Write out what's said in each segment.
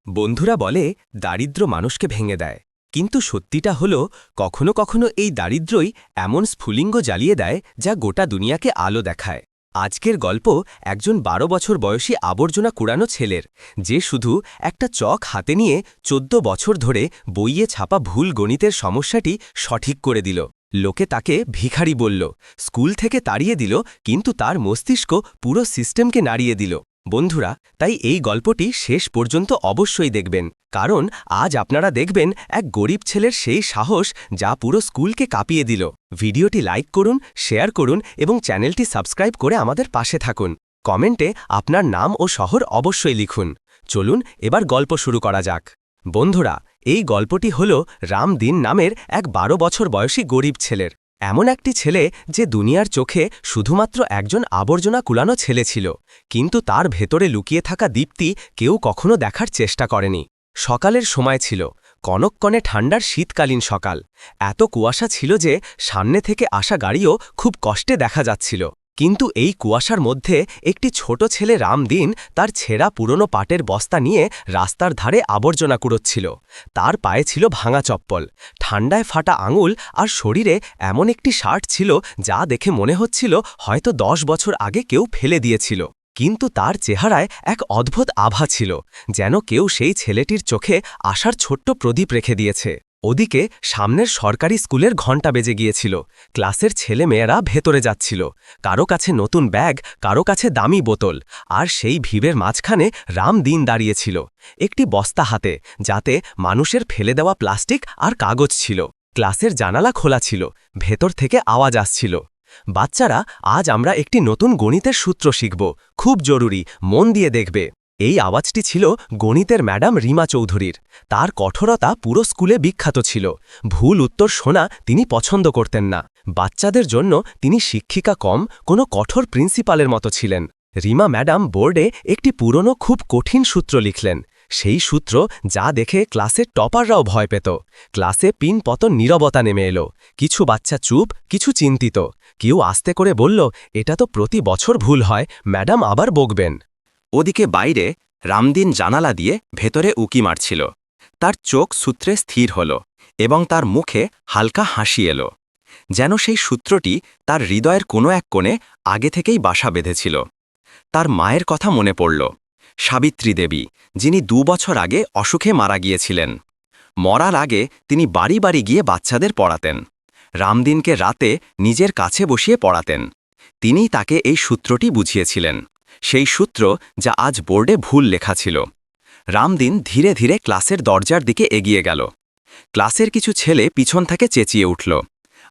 বন্ধুরা বলে দারিদ্র্য মানুষকে ভেঙে দেয়, কিন্তু সত্যিটা হলো কখনো কখনো এই দারিদ্র্যই এমন স্ফুলিঙ্গ জ্বালিয়ে দেয় যা গোটা দুনিয়াকে আলো দেখায়। আজকের গল্প একজন ১২ বছর বয়সী আবর্জনা কুড়ানো ছেলের, যে শুধু একটা চক হাতে নিয়ে ১৪ বছর ধরে বইয়ে ছাপা ভুল গণিতের সমস্যাটি সঠিক করে দিল। লোকে তাকে ভিখারি বলল, স্কুল থেকে তাড়িয়ে দিল, কিন্তু তার মস্তিষ্ক পুরো সিস্টেমকে নাড়িয়ে দিল। বন্ধুরা, তাই এই গল্পটি শেষ পর্যন্ত অবশ্যই দেখবেন, কারণ আজ আপনারা দেখবেন এক গরিব ছেলের সেই সাহস যা পুরো স্কুলকে কাঁপিয়ে দিল। ভিডিওটি লাইক করুন, শেয়ার করুন এবং চ্যানেলটি সাবস্ক্রাইব করে আমাদের পাশে থাকুন। কমেন্টে আপনার নাম ও শহর অবশ্যই লিখুন। চলুন এবার গল্প শুরু করা যাক। বন্ধুরা, এই গল্পটি হল রামদিন নামের এক ১২ বছর বয়সী গরিব ছেলের। এমন একটি ছেলে যে দুনিয়ার চোখে শুধুমাত্র একজন আবর্জনা কুলানো ছেলে ছিল, কিন্তু তার ভেতরে লুকিয়ে থাকা দীপ্তি কেউ কখনো দেখার চেষ্টা করেনি। সকালের সময় ছিল, কনকনে ঠান্ডার শীতকালীন সকাল। এত কুয়াশা ছিল যে সামনে থেকে আসা গাড়িও খুব কষ্টে দেখা যাচ্ছিল। কিন্তু এই কুয়াশার মধ্যে একটি ছোট ছেলে রামদিন তার ছেঁড়া পুরনো পাটের বস্তা নিয়ে রাস্তার ধারে আবর্জনা কুড়োচ্ছিল। তার পায়ে ছিল ভাঙা চপ্পল, ঠান্ডায় ফাটা আঙুল আর শরীরে এমন একটি শার্ট ছিল যা দেখে মনে হচ্ছিল হয়তো ১০ বছর আগে কেউ ফেলে দিয়েছিল। কিন্তু তার চেহারায় এক অদ্ভুত আভা ছিল, যেন কেউ সেই ছেলেটির চোখে আশার ছোট্ট প্রদীপ রেখে দিয়েছে। ওদিকে সামনের সরকারি স্কুলের ঘণ্টা বেজে গিয়েছিল। ক্লাসের ছেলে মেয়েরা ভেতরে যাচ্ছিল, কারো কাছে নতুন ব্যাগ, কারো কাছে দামি বোতল, আর সেই ভিড়ের মাঝখানে রামদিন দাঁড়িয়েছিল, একটি বস্তা হাতে, যাতে মানুষের ফেলে দেওয়া প্লাস্টিক আর কাগজ ছিল। ক্লাসের জানালা খোলা ছিল, ভেতর থেকে আওয়াজ আসছিল, বাচ্চারা, আজ আমরা একটি নতুন গণিতের সূত্র শিখব, খুব জরুরি, মন দিয়ে দেখবে। এই আওয়াজটি ছিল গণিতের ম্যাডাম রিমা চৌধুরীর। তার কঠোরতা পুরো স্কুলে বিখ্যাত ছিল। ভুল উত্তর শোনা তিনি পছন্দ করতেন না। বাচ্চাদের জন্য তিনি শিক্ষিকা কম, কোনো কঠোর প্রিন্সিপালের মতো ছিলেন। রিমা ম্যাডাম বোর্ডে একটি পুরনো খুব কঠিন সূত্র লিখলেন, সেই সূত্র যা দেখে ক্লাসের টপাররাও ভয় পেত। ক্লাসে পিন পতন নীরবতা নেমে এলো। কিছু বাচ্চা চুপ, কিছু চিন্তিত। কেউ আস্তে করে বলল, এটা তো প্রতি বছর ভুল হয়, ম্যাডাম আবার বকবেন। ওদিকে বাইরে রামদিন জানালা দিয়ে ভেতরে উকি মারছিল। তার চোখ সূত্রে স্থির হল এবং তার মুখে হালকা হাসি এলো, যেন সেই সূত্রটি তার হৃদয়ের কোনো এক কোণে আগে থেকেই বাসা বেঁধেছিল। তার মায়ের কথা মনে পড়ল, সাবিত্রী দেবী, যিনি ২ বছর আগে অসুখে মারা গিয়েছিলেন। মরার আগে তিনি বাড়ি বাড়ি গিয়ে বাচ্চাদের পড়াতেন। রামদিনকে রাতে নিজের কাছে বসিয়ে পড়াতেন। তিনিই তাকে এই সূত্রটি বুঝিয়েছিলেন, সেই সূত্র যা আজ বোর্ডে ভুল লেখা ছিল। রামদিন ধীরে ধীরে ক্লাসের দরজার দিকে এগিয়ে গেল। ক্লাসের কিছু ছেলে পিছন থেকে চেঁচিয়ে উঠল,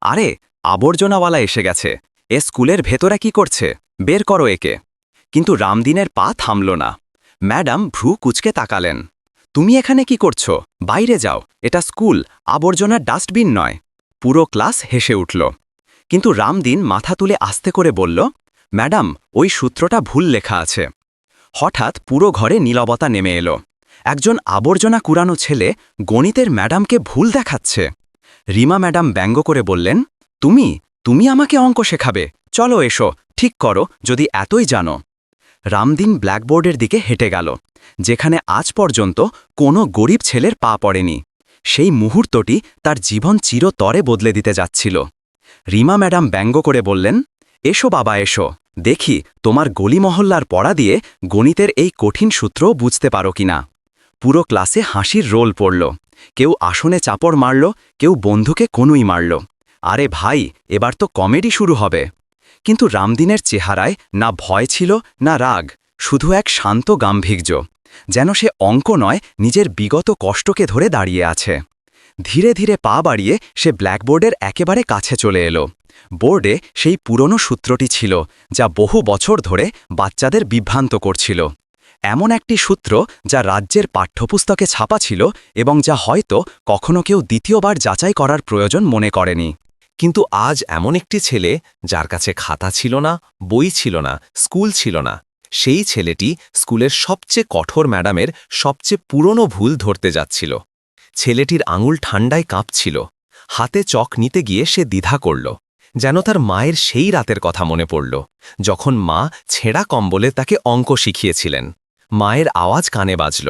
আরে, আবর্জনাওয়ালা এসে গেছে, এ স্কুলের ভেতরে কি করছে, বের করো একে। কিন্তু রামদিনের পা থামল না। ম্যাডাম ভ্রু কুঁচকে তাকালেন, তুমি এখানে কি করছো, বাইরে যাও, এটা স্কুল, আবর্জনার ডাস্টবিন নয়। পুরো ক্লাস হেসে উঠল। কিন্তু রামদিন মাথা তুলে আস্তে করে বলল, ম্যাডাম, ওই সূত্রটা ভুল লেখা আছে। হঠাৎ পুরো ঘরে নীরবতা নেমে এলো। একজন আবর্জনা কুড়ানো ছেলে গণিতের ম্যাডামকে ভুল দেখাচ্ছে। রিমা ম্যাডাম ব্যঙ্গ করে বললেন, তুমি তুমি আমাকে অঙ্ক শেখাবে, চলো এসো, ঠিক করো যদি এতই জানো। রামদিন ব্ল্যাকবোর্ডের দিকে হেঁটে গেল, যেখানে আজ পর্যন্ত কোনো গরিব ছেলের পা পড়েনি। সেই মুহূর্তটি তার জীবন চিরতরে বদলে দিতে যাচ্ছিল। রিমা ম্যাডাম ব্যঙ্গ করে বললেন, এসো বাবা এসো, দেখি তোমার গলি মহল্লার পড়া দিয়ে গণিতের এই কঠিন সূত্র বুঝতে পারো কিনা। পুরো ক্লাসে হাসির রোল পড়ল। কেউ আসনে চাপড় মারল, কেউ বন্ধুকে কনুই মারল। আরে ভাই, এবার তো কমেডি শুরু হবে। কিন্তু রামদিনের চেহারায় না ভয় ছিল, না রাগ, শুধু এক শান্ত গাম্ভীর্য, যেন সে অঙ্ক নয়, নিজের বিগত কষ্টকে ধরে দাঁড়িয়ে আছে। ধীরে ধীরে পা বাড়িয়ে সে ব্ল্যাকবোর্ডের একেবারে কাছে চলে এলো। বোর্ডে সেই পুরনো সূত্রটি ছিল, যা বহু বছর ধরে বাচ্চাদের বিভ্রান্ত করছিল। এমন একটি সূত্র যা রাজ্যের পাঠ্যপুস্তকে ছাপা ছিল এবং যা হয়তো কখনো কেউ দ্বিতীয়বার যাচাই করার প্রয়োজন মনে করেনি। কিন্তু আজ এমন একটি ছেলে, যার কাছে খাতা ছিল না, বই ছিল না, স্কুল ছিল না, সেই ছেলেটি স্কুলের সবচেয়ে কঠোর ম্যাডামের সবচেয়ে পুরনো ভুল ধরতে যাচ্ছিল। ছেলেটির আঙুল ঠান্ডায় কাঁপছিল। হাতে চক নিতে গিয়ে সে দ্বিধা করল, যেন তার মায়ের সেই রাতের কথা মনে পড়ল, যখন মা ছেঁড়া কম্বলে তাকে অঙ্ক শিখিয়েছিলেন। মায়ের আওয়াজ কানে বাজল,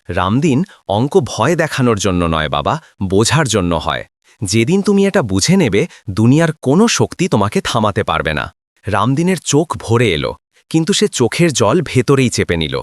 রামদিন অঙ্ক ভয় দেখানোর জন্য নয় বাবা, বোঝার জন্য হয়। যেদিন তুমি এটা বুঝে নেবে, দুনিয়ার কোনো শক্তি তোমাকে থামাতে পারবে না। রামদিনের চোখ ভরে এলো, কিন্তু সে চোখের জল ভেতরেই চেপে নিল।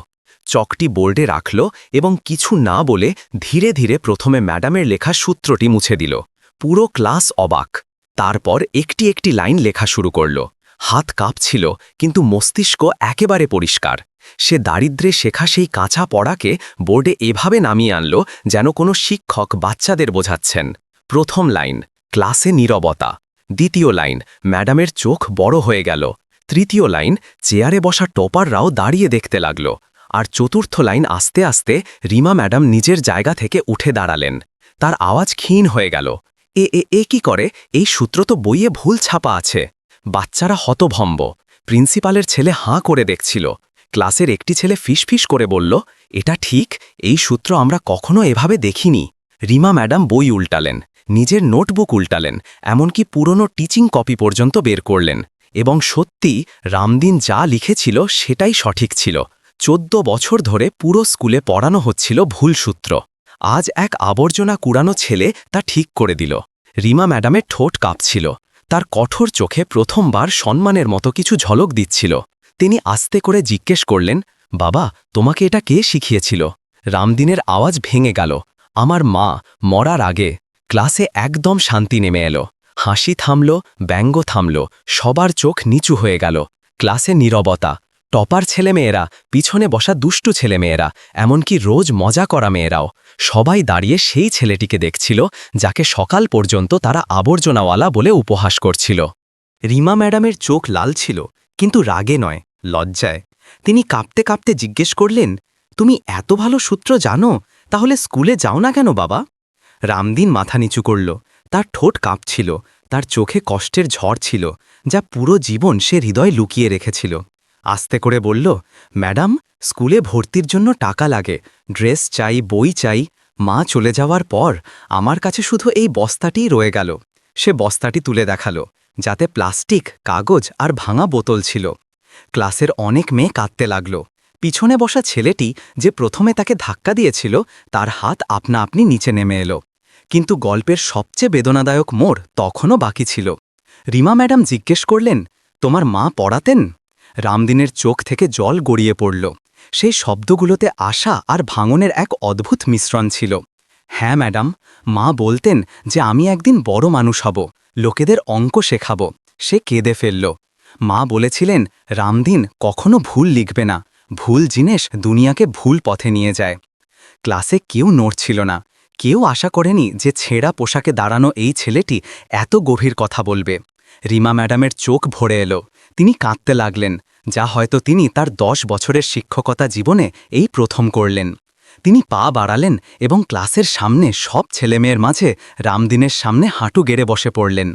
চকটি বোর্ডে রাখল এবং কিছু না বলে ধীরে ধীরে প্রথমে ম্যাডামের লেখা সূত্রটি মুছে দিল। পুরো ক্লাস অবাক। তারপর একটি একটি লাইন লেখা শুরু করল। হাত কাঁপছিল, কিন্তু মস্তিষ্ক একেবারে পরিষ্কার। সে দারিদ্র্যে শেখা সেই কাঁচা পড়াকে বোর্ডে এভাবে নামিয়ে আনল যেন কোনো শিক্ষক বাচ্চাদের বোঝাচ্ছেন। প্রথম লাইন, ক্লাসে নীরবতা। দ্বিতীয় লাইন, ম্যাডামের চোখ বড় হয়ে গেল। তৃতীয় লাইন, চেয়ারে বসা টপাররাও দাঁড়িয়ে দেখতে লাগল। আর চতুর্থ লাইন, আস্তে আস্তে রিমা ম্যাডাম নিজের জায়গা থেকে উঠে দাঁড়ালেন। তার আওয়াজ ক্ষীণ হয়ে গেল। এ এ এ কি করে? এই সূত্র তো বইয়ে ভুল ছাপা আছে। বাচ্চারা হতভম্ব। প্রিন্সিপালের ছেলে হাঁ করে দেখছিল। ক্লাসের একটি ছেলে ফিসফিস করে বলল, এটা ঠিক, এই সূত্র আমরা কখনো এভাবে দেখিনি। রিমা ম্যাডাম বই উল্টালেন, নিজের নোটবুক উল্টালেন, এমনকি পুরনো টিচিং কপি পর্যন্ত বের করলেন। এবং সত্যি রামদিন যা লিখেছিল সেটাই সঠিক ছিল। 14 বছর ধরে পুরো স্কুলে পড়ানো হচ্ছিল ভুল সূত্র। আজ এক আবর্জনা কুড়ানো ছেলে তা ঠিক করে দিল। রিমা ম্যাডামের ঠোঁট কাঁপছিল। তার কঠোর চোখে প্রথমবার সম্মানের মতো কিছু ঝলক দিচ্ছিল। তিনি আস্তে করে জিজ্ঞেস করলেন, বাবা, তোমাকে এটা কে শিখিয়েছিল? রামদিনের আওয়াজ ভেঙে গেল, আমার মা, মরার আগে। ক্লাসে একদম শান্তি নেমে এলো। হাসি থামল, ব্যঙ্গ থামল, সবার চোখ নিচু হয়ে গেল। ক্লাসে নীরবতা। টপার ছেলেমেয়েরা, পিছনে বসা দুষ্টু ছেলেমেয়েরা, এমনকি রোজ মজা করা মেয়েরাও, সবাই দাঁড়িয়ে সেই ছেলেটিকে দেখছিল যাকে সকাল পর্যন্ত তারা আবর্জনাওয়ালা বলে উপহাস করছিল। রিমা ম্যাডামের চোখ লাল ছিল, কিন্তু রাগে নয়, লজ্জায়। তিনি কাঁপতে কাঁপতে জিজ্ঞেস করলেন, তুমি এত ভালো সূত্র জানো, তাহলে স্কুলে যাও না কেন বাবা? রামদিন মাথা নিচু করল। তার ঠোঁট কাঁপছিল, তার চোখে কষ্টের ঝড় ছিল, যা পুরো জীবন সে হৃদয় লুকিয়ে রেখেছিল। আস্তে করে বলল, ম্যাডাম, স্কুলে ভর্তির জন্য টাকা লাগে, ড্রেস চাই, বই চাই। মা চলে যাওয়ার পর আমার কাছে শুধু এই বস্তাটিই রয়ে গেল। সে বস্তাটি তুলে দেখালো, যাতে প্লাস্টিক, কাগজ আর ভাঙা বোতল ছিল। ক্লাসের অনেক মেয়ে কাঁদতে লাগল। পিছনে বসা ছেলেটি যে প্রথমে তাকে ধাক্কা দিয়েছিল, তার হাত আপনা আপনি নিচে নেমে এলো। কিন্তু গল্পের সবচেয়ে বেদনাদায়ক মোড় তখনও বাকি ছিল। রিমা ম্যাডাম জিজ্ঞেস করলেন, তোমার মা পড়াতেন? রামদিনের চোখ থেকে জল গড়িয়ে পড়ল। সেই শব্দগুলোতে আশা আর ভাঙনের এক অদ্ভুত মিশ্রণ ছিল। হ্যাঁ ম্যাডাম, মা বলতেন যে আমি একদিন বড় মানুষ হব, লোকেদের অঙ্ক শেখাব। সে কেঁদে ফেলল। মা বলেছিলেন, রামদিন কখনো ভুল লিখবে না, ভুল জিনিস দুনিয়াকে ভুল পথে নিয়ে যায়। ক্লাসে কেউ নড়ছিল না। কেউ আশা করেনি যে ছেঁড়া পোশাকে দাঁড়ানো এই ছেলেটি এত গভীর কথা বলবে। রিমা ম্যাডামের চোখ ভরে এলো। তিনি কাঁদতে লাগলেন, যা হয়তো তিনি তার 10 বছরের শিক্ষকতা জীবনে এই প্রথম করলেন। তিনি পা বাড়ালেন এবং ক্লাসের সামনে সব ছেলেমেয়ের মাঝে রামদিনের সামনে হাঁটু গেড়ে বসে পড়লেন।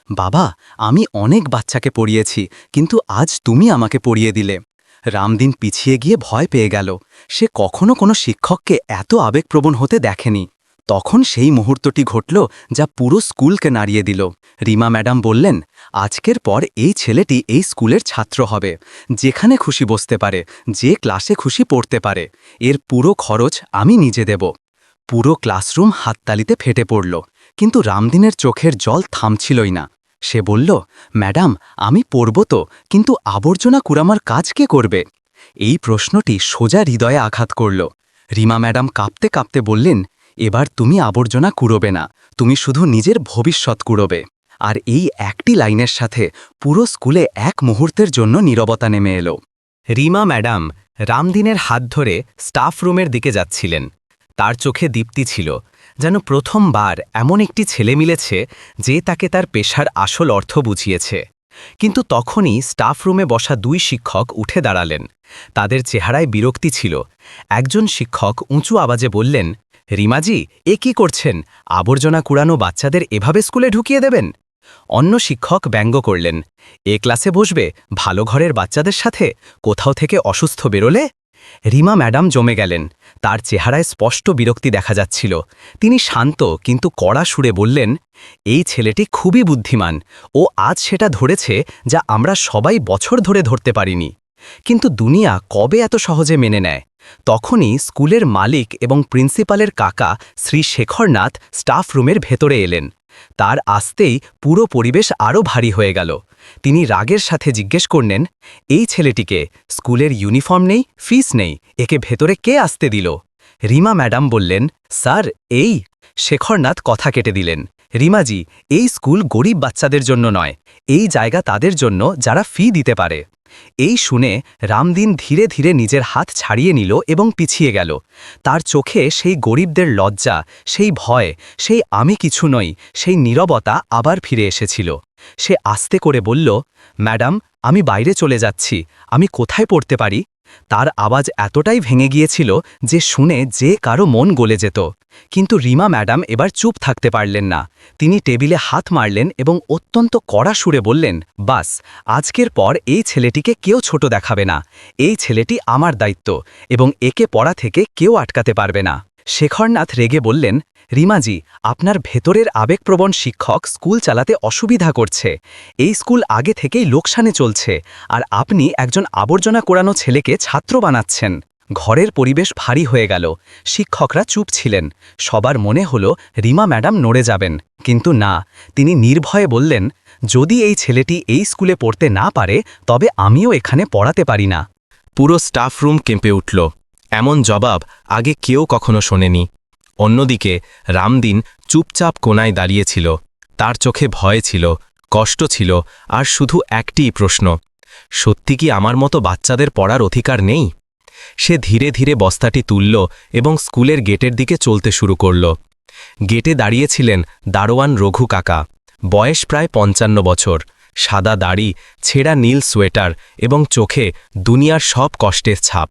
বাবা, আমি অনেক বাচ্চাকে পড়িয়েছি, কিন্তু আজ তুমি আমাকে পড়িয়ে দিলে। রামদিন পিছিয়ে গিয়ে ভয় পেয়ে গেল। সে কখনো কোনো শিক্ষককে এত আবেগপ্রবণ হতে দেখেনি। তখন সেই মুহূর্তটি ঘটল যা পুরো স্কুলকে নাড়িয়ে দিল। রিমা ম্যাডাম বললেন, আজকের পর এই ছেলেটি এই স্কুলের ছাত্র হবে, যেখানে খুশি বসতে পারে, যে ক্লাসে খুশি পড়তে পারে। এর পুরো খরচ আমি নিজে দেব। পুরো ক্লাসরুম হাততালিতে ফেটে পড়ল, কিন্তু রামদিনের চোখের জল থামছিলই না। সে বলল, ম্যাডাম, আমি পড়ব তো, কিন্তু আবর্জনা কুড়ামার কাজ কে করবে? এই প্রশ্নটি সোজা হৃদয়ে আঘাত করল। রিমা ম্যাডাম কাঁপতে কাঁপতে বললেন, এবার তুমি আবর্জনা কুড়োবে না, তুমি শুধু নিজের ভবিষ্যৎ কুড়োবে। আর এই একটি লাইনের সাথে পুরো স্কুলে এক মুহূর্তের জন্য নীরবতা নেমে এলো। রিমা ম্যাডাম রামদিনের হাত ধরে স্টাফ রুমের দিকে যাচ্ছিলেন। তার চোখে দীপ্তি ছিল, যেন প্রথমবার এমন একটি ছেলে মিলেছে যে তাকে তার পেশার আসল অর্থ বুঝিয়েছে। কিন্তু তখনই স্টাফ রুমে বসা 2 শিক্ষক উঠে দাঁড়ালেন। তাদের চেহারায় বিরক্তি ছিল। একজন শিক্ষক উঁচু আওয়াজে বললেন, রিমাজি, এ কি করছেন? আবর্জনা কুড়ানো বাচ্চাদের এভাবে স্কুলে ঢুকিয়ে দেবেন? অন্য শিক্ষক ব্যঙ্গ করলেন, এ ক্লাসে বসবে ভালো ঘরের বাচ্চাদের সাথে, কোথাও থেকে অসুস্থ বেরোলে? রিমা ম্যাডাম জমে গেলেন। তার চেহারায় স্পষ্ট বিরক্তি দেখা যাচ্ছিল। তিনি শান্ত কিন্তু কড়া সুরে বললেন, এই ছেলেটি খুবই বুদ্ধিমান। ও আজ সেটা ধরেছে যা আমরা সবাই বছর ধরে ধরতে পারিনি। কিন্তু দুনিয়া কবে এত সহজে মেনে নেয়? তখনই স্কুলের মালিক এবং প্রিন্সিপালের কাকা শ্রী শেখরনাথ স্টাফ রুমের ভেতরে এলেন। তার আসতেই পুরো পরিবেশ আরও ভারী হয়ে গেল। তিনি রাগের সাথে জিজ্ঞেস করলেন, এই ছেলেটিকে স্কুলের ইউনিফর্ম নেই, ফিস নেই, একে ভেতরে কে আসতে দিল? রিমা ম্যাডাম বললেন, স্যার এই। শেখরনাথ কথা কেটে দিলেন, রিমাজি, এই স্কুল গরিব বাচ্চাদের জন্য নয়, এই জায়গা তাদের জন্য যারা ফি দিতে পারে। এই শুনে রামদিন ধীরে ধীরে নিজের হাত ছাড়িয়ে নিল এবং পিছিয়ে গেল। তার চোখে সেই গরিবদের লজ্জা, সেই ভয়, সেই আমি কিছু নই, সেই নীরবতা আবার ফিরে এসেছিল। সে আস্তে করে বলল, ম্যাডাম, আমি বাইরে চলে যাচ্ছি, আমি কোথায় পড়তে পারি? তার আওয়াজ এতটাই ভেঙে গিয়েছিল যে শুনে যে কারো মন গলে যেত। কিন্তু রিমা ম্যাডাম এবার চুপ থাকতে পারলেন না। তিনি টেবিলে হাত মারলেন এবং অত্যন্ত কড়া সুরে বললেন, বাস, আজকের পর এই ছেলেটিকে কেউ ছোট দেখাবে না। এই ছেলেটি আমার দায়িত্ব এবং একে পড়া থেকে কেউ আটকাতে পারবে না। শেখরনাথ রেগে বললেন, রিমাজি, আপনার ভেতরের আবেগপ্রবণ শিক্ষক স্কুল চালাতে অসুবিধা করছে। এই স্কুল আগে থেকেই লোকসানে চলছে, আর আপনি একজন আবর্জনা কোড়ানো ছেলেকে ছাত্র বানাচ্ছেন। ঘরের পরিবেশ ভারী হয়ে গেল। শিক্ষকরা চুপ ছিলেন। সবার মনে হলো রিমা ম্যাডাম নড়ে যাবেন, কিন্তু না, তিনি নির্ভয়ে বললেন, যদি এই ছেলেটি এই স্কুলে পড়তে না পারে তবে আমিও এখানে পড়াতে পারি না। পুরো স্টাফ রুম কেঁপে উঠল। এমন জবাব আগে কেউ কখনো শোনেনি। অন্যদিকে রামদিন চুপচাপ কোনায় দাঁড়িয়েছিল। তার চোখে ভয় ছিল, কষ্ট ছিল, আর শুধু একটিই প্রশ্ন, সত্যি কি আমার মতো বাচ্চাদের পড়ার অধিকার নেই? সে ধীরে ধীরে বস্তাটি তুলল এবং স্কুলের গেটের দিকে চলতে শুরু করল। গেটে দাঁড়িয়েছিলেন দারোয়ান রঘু কাকা, বয়স প্রায় 55 বছর, সাদা দাড়ি, ছেঁড়া নীল সোয়েটার এবং চোখে দুনিয়ার সব কষ্টের ছাপ।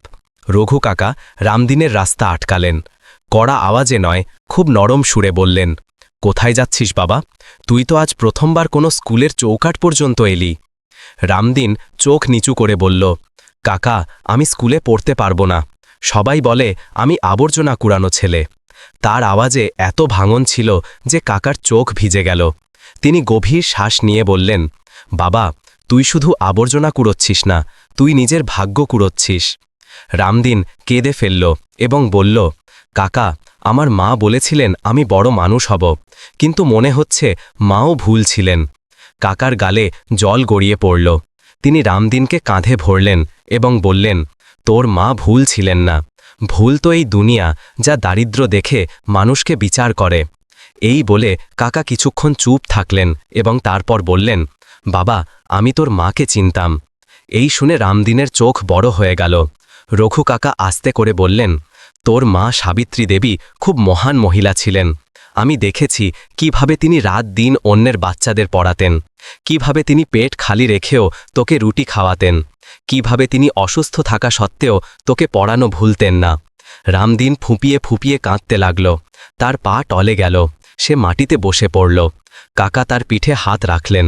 রঘু কাকা রামদিনের রাস্তা আটকালেন। কড়া আওয়াজে নয়, খুব নরম সুরে বললেন, কোথায় যাচ্ছিস বাবা? তুই তো আজ প্রথমবার কোনো স্কুলের চৌকাঠ পর্যন্ত এলি। রামদিন চোখ নিচু করে বলল, কাকা, আমি স্কুলে পড়তে পারবো না। সবাই বলে আমি আবর্জনা কুড়ানো ছেলে। তার আওয়াজে এত ভাঙন ছিল যে কাকার চোখ ভিজে গেল। তিনি গভীর শ্বাস নিয়ে বললেন, বাবা, তুই শুধু আবর্জনা কুড়োচ্ছিস না, তুই নিজের ভাগ্য কুড়োচ্ছিস। রামদিন কেঁদে ফেলল এবং বলল, কাকা, আমার মা বলেছিলেন আমি বড় মানুষ হব, কিন্তু মনে হচ্ছে মাও ভুল ছিলেন। কাকার গালে জল গড়িয়ে পড়ল। তিনি রামদিনকে কাঁধে ভরলেন এবং বললেন, তোর মা ভুল ছিলেন না। ভুল তো এই দুনিয়া, যা দারিদ্র্য দেখে মানুষকে বিচার করে। এই বলে কাকা কিছুক্ষণ চুপ থাকলেন এবং তারপর বললেন, বাবা, আমি তোর মাকে চিনতাম। এই শুনে রামদিনের চোখ বড় হয়ে গেল। রঘু কাকা আস্তে করে বললেন, তোর মা সাবিত্রী দেবী খুব মহান মহিলা ছিলেন। আমি দেখেছি কিভাবে তিনি রাত দিন অন্যের বাচ্চাদের পড়াতেন, কিভাবে তিনি পেট খালি রেখেও তোকে রুটি খাওয়াতেন, কিভাবে তিনি অসুস্থ থাকা সত্ত্বেও তোকে পড়ানো ভুলতেন না। রামদিন ফুঁপিয়ে ফুঁপিয়ে কাঁদতে লাগল। তার পা টলে গেল। সে মাটিতে বসে পড়ল। কাকা তার পিঠে হাত রাখলেন।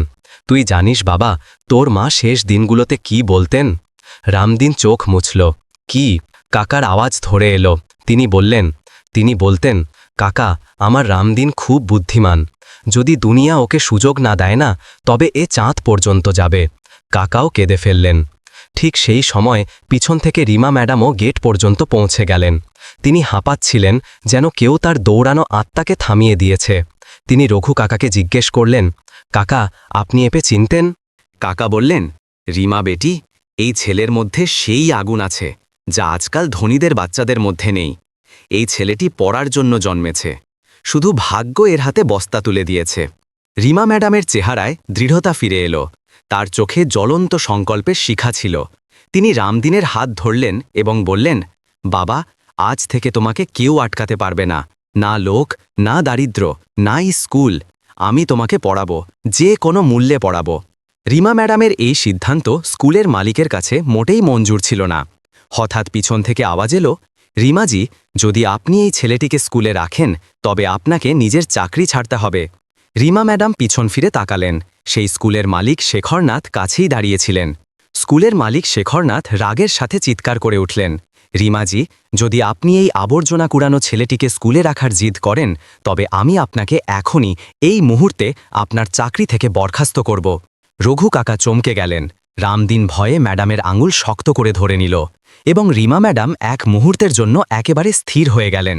তুই জানিস বাবা, তোর মা শেষ দিনগুলোতে কি বলতেন? রামদিন চোখ মুছল। কি? কাকার আওয়াজ ধরে এলো। তিনি বলতেন, কাকা, আমার রামদিন খুব বুদ্ধিমান। যদি দুনিয়া ওকে সুযোগ না দেয় না, তবে এ চাঁদ পর্যন্ত যাবে। কাকাও কেঁদে ফেললেন। ঠিক সেই সময় পিছন থেকে রিমা ম্যাডামও গেট পর্যন্ত পৌঁছে গেলেন। তিনি হাঁপাচ্ছিলেন, যেন কেউ তার দৌড়ানো আত্মাকে থামিয়ে দিয়েছে। তিনি রঘু কাকাকে জিজ্ঞেস করলেন, কাকা, আপনি এপে চিনতেন? কাকা বললেন, রিমা বেটি, এই ছেলের মধ্যে সেই আগুন আছে যা আজকাল ধনীদের বাচ্চাদের মধ্যে নেই। এই ছেলেটি পড়ার জন্য জন্মেছে, শুধু ভাগ্য এর হাতে বস্তা তুলে দিয়েছে। রিমা ম্যাডামের চেহারায় দৃঢ়তা ফিরে এলো। তার চোখে জ্বলন্ত সংকল্পের শিখা ছিল। তিনি রামদিনের হাত ধরলেন এবং বললেন, বাবা, আজ থেকে তোমাকে কেউ আটকাতে পারবে না, না লোক, না দারিদ্র্য, না স্কুল। আমি তোমাকে পড়াবো, যে কোনো মূল্যে পড়াবো। রিমা ম্যাডামের এই সিদ্ধান্ত স্কুলের মালিকের কাছে মোটেই মঞ্জুর ছিল না। হঠাৎ পিছন থেকে আওয়াজ এলো, রিমাজি, যদি আপনি এই ছেলেটিকে স্কুলে রাখেন তবে আপনাকে নিজের চাকরি ছাড়তে হবে। রিমা ম্যাডাম পিছন ফিরে তাকালেন। সেই স্কুলের মালিক শেখরনাথ কাছেই দাঁড়িয়েছিলেন। স্কুলের মালিক শেখরনাথ রাগের সাথে চিৎকার করে উঠলেন, রিমাজি, যদি আপনি এই আবর্জনা কুড়ানো ছেলেটিকে স্কুলে রাখার জিদ করেন তবে আমি আপনাকে এখনই এই মুহূর্তে আপনার চাকরি থেকে বরখাস্ত করব। রঘু কাকা চমকে গেলেন। রামদিন ভয়ে ম্যাডামের আঙুল শক্ত করে ধরে নিল এবং রিমা ম্যাডাম এক মুহূর্তের জন্য একেবারে স্থির হয়ে গেলেন।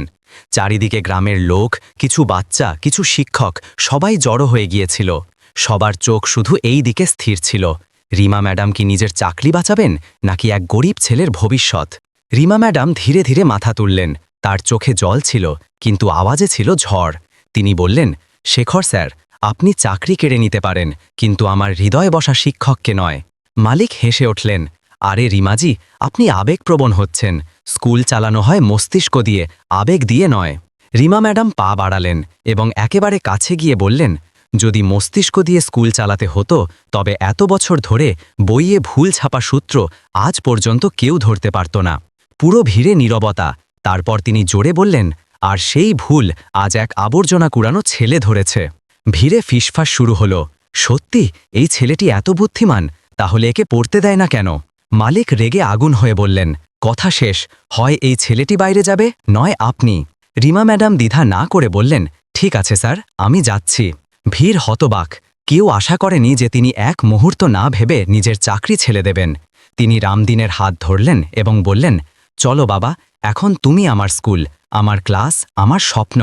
চারিদিকে গ্রামের লোক, কিছু বাচ্চা, কিছু শিক্ষক সবাই জড়ো হয়ে গিয়েছিল। সবার চোখ শুধু এই দিকে স্থির ছিল। রিমা ম্যাডাম কি নিজের চাকরি বাঁচাবেন নাকি এক গরিব ছেলের ভবিষ্যৎ? রিমা ম্যাডাম ধীরে ধীরে মাথা তুললেন। তার চোখে জল ছিল, কিন্তু আওয়াজে ছিল ঝড়। তিনি বললেন, শেখর স্যার, আপনি চাকরি কেড়ে নিতে পারেন, কিন্তু আমার হৃদয়ে বসা শিক্ষককে নয়। মালিক হেসে উঠলেন, আরে রিমাজি, আপনি আবেগপ্রবণ হচ্ছেন। স্কুল চালানো হয় মস্তিষ্ক দিয়ে, আবেগ দিয়ে নয়। রিমা ম্যাডাম পা বাড়ালেন এবং একেবারে কাছে গিয়ে বললেন, যদি মস্তিষ্ক দিয়ে স্কুল চালাতে হতো তবে এত বছর ধরে বইয়ে ভুল ছাপা সূত্র আজ পর্যন্ত কেউ ধরতে পারত না। পুরো ভিড়ে নীরবতা। তারপর তিনি জোরে বললেন, আর সেই ভুল আজ এক আবর্জনা কুড়ানো ছেলে ধরেছে। ভিড়ে ফিসফাস শুরু হলো, সত্যি এই ছেলেটি এত বুদ্ধিমান, তাহলে একে পড়তে দেয় না কেন? মালিক রেগে আগুন হয়ে বললেন, কথা শেষ, হয় এই ছেলেটি বাইরে যাবে, নয় আপনি। রিমা ম্যাডাম দ্বিধা না করে বললেন, ঠিক আছে স্যার, আমি যাচ্ছি। ভিড় হতবাক। কেউ আশা করেনি যে তিনি এক মুহূর্ত না ভেবে নিজের চাকরি ছেড়ে দেবেন। তিনি রামদিনের হাত ধরলেন এবং বললেন, চলো বাবা, এখন তুমি আমার স্কুল, আমার ক্লাস, আমার স্বপ্ন।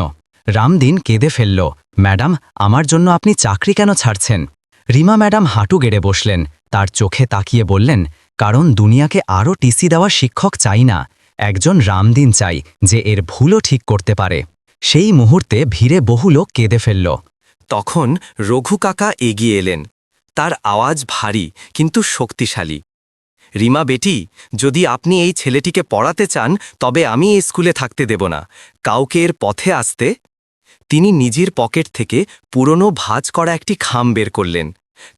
রামদিন কেঁদে ফেলল, ম্যাডাম, আমার জন্য আপনি চাকরি কেন ছাড়ছেন? রিমা ম্যাডাম হাঁটু গেড়ে বসলেন, তার চোখে তাকিয়ে বললেন, কারণ দুনিয়াকে আরও টিসি দেওয়া শিক্ষক চাই না, একজন রামদিন চাই যে এর ভুলও ঠিক করতে পারে। সেই মুহূর্তে ভিড়ে বহু লোক কেঁদে ফেলল। তখন রঘু কাকা এগিয়ে এলেন। তার আওয়াজ ভারী কিন্তু শক্তিশালী। রিমা বেটি, যদি আপনি এই ছেলেটিকে পড়াতে চান তবে আমি এই স্কুলে থাকতে দেব না। কাউকে এর পথে আসতে। তিনি নিজের পকেট থেকে পুরনো ভাঁজ করা একটি খাম বের করলেন।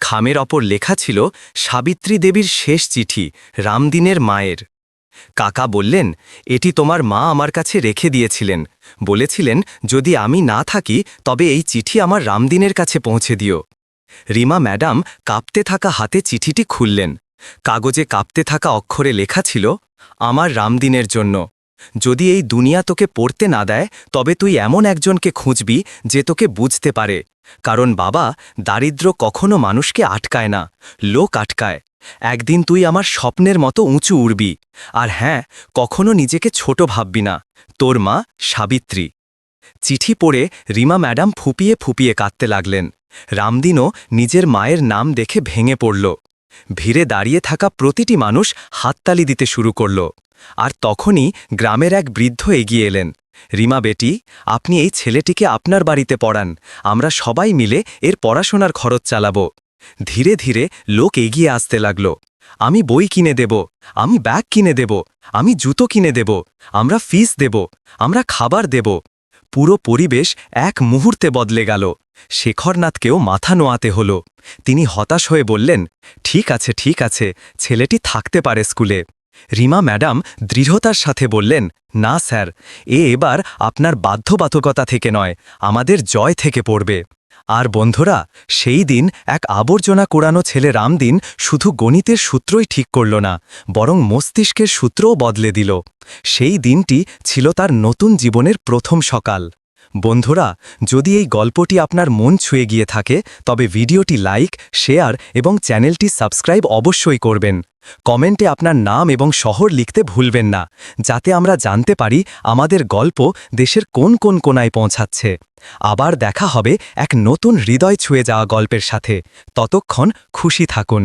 খামের ওপর লেখা ছিল সাবিত্রী দেবীর শেষ চিঠি, রামদিনের মায়ের। কাকা বললেন, এটি তোমার মা আমার কাছে রেখে দিয়েছিলেন। বলেছিলেন, যদি আমি না থাকি তবে এই চিঠি আমার রামদিনের কাছে পৌঁছে দিও। রিমা ম্যাডাম কাঁপতে থাকা হাতে চিঠিটি খুললেন। কাগজে কাঁপতে থাকা অক্ষরে লেখা ছিল, আমার রামদিনের জন্য। যদি এই দুনিয়া তোকে পড়তে না দেয় তবে তুই এমন একজনকে খুঁজবি যে তোকে বুঝতে পারে। কারণ বাবা, দারিদ্র্য কখনো মানুষকে আটকায় না, লোক আটকায়। একদিন তুই আমার স্বপ্নের মতো উঁচু উড়বি। আর হ্যাঁ, কখনো নিজেকে ছোট ভাববি না। তোর মা, সাবিত্রী। চিঠি পড়ে রিমা ম্যাডাম ফুপিয়ে ফুপিয়ে কাঁদতে লাগলেন। রামদিনও নিজের মায়ের নাম দেখে ভেঙে পড়ল। ভিড়ে দাঁড়িয়ে থাকা প্রতিটি মানুষ হাততালি দিতে শুরু করল। আর তখনই গ্রামের এক বৃদ্ধ এগিয়ে এলেন। রিমা বেটি, আপনি এই ছেলেটিকে আপনার বাড়িতে পড়ান, আমরা সবাই মিলে এর পড়াশোনার খরচ চালাব। ধীরে ধীরে লোক এগিয়ে আসতে লাগল। আমি বই কিনে দেব, আমি ব্যাগ কিনে দেব, আমি জুতো কিনে দেব, আমরা ফিস দেব, আমরা খাবার দেব। পুরো পরিবেশ এক মুহূর্তে বদলে গেল। শেখরনাথকেও মাথা নোয়াতে হল। তিনি হতাশ হয়ে বললেন, ঠিক আছে ঠিক আছে, ছেলেটি থাকতে পারে স্কুলে। রিমা ম্যাডাম দৃঢ়তার সাথে বললেন, না স্যার, এবার আপনার বাধ্যবাধকতা থেকে নয়, আমাদের জয় থেকে পড়বে। আর বন্ধুরা, সেই দিন এক আবর্জনা কোড়ানো ছেলে রামদিন শুধু গণিতের সূত্রই ঠিক করল না, বরং মস্তিষ্কের সূত্রও বদলে দিল। সেই দিনটি ছিল তার নতুন জীবনের প্রথম সকাল। বন্ধুরা, যদি এই গল্পটি আপনার মন ছুঁয়ে গিয়ে থাকে তবে ভিডিওটি লাইক, শেয়ার এবং চ্যানেলটি সাবস্ক্রাইব অবশ্যই করবেন। কমেন্টে আপনার নাম এবং শহর লিখতে ভুলবেন না, যাতে আমরা জানতে পারি আমাদের গল্প দেশের কোন কোন কোনায় পৌঁছাচ্ছে। আবার দেখা হবে এক নতুন হৃদয় ছুঁয়ে যাওয়া গল্পের সাথে। ততক্ষণ খুশি থাকুন।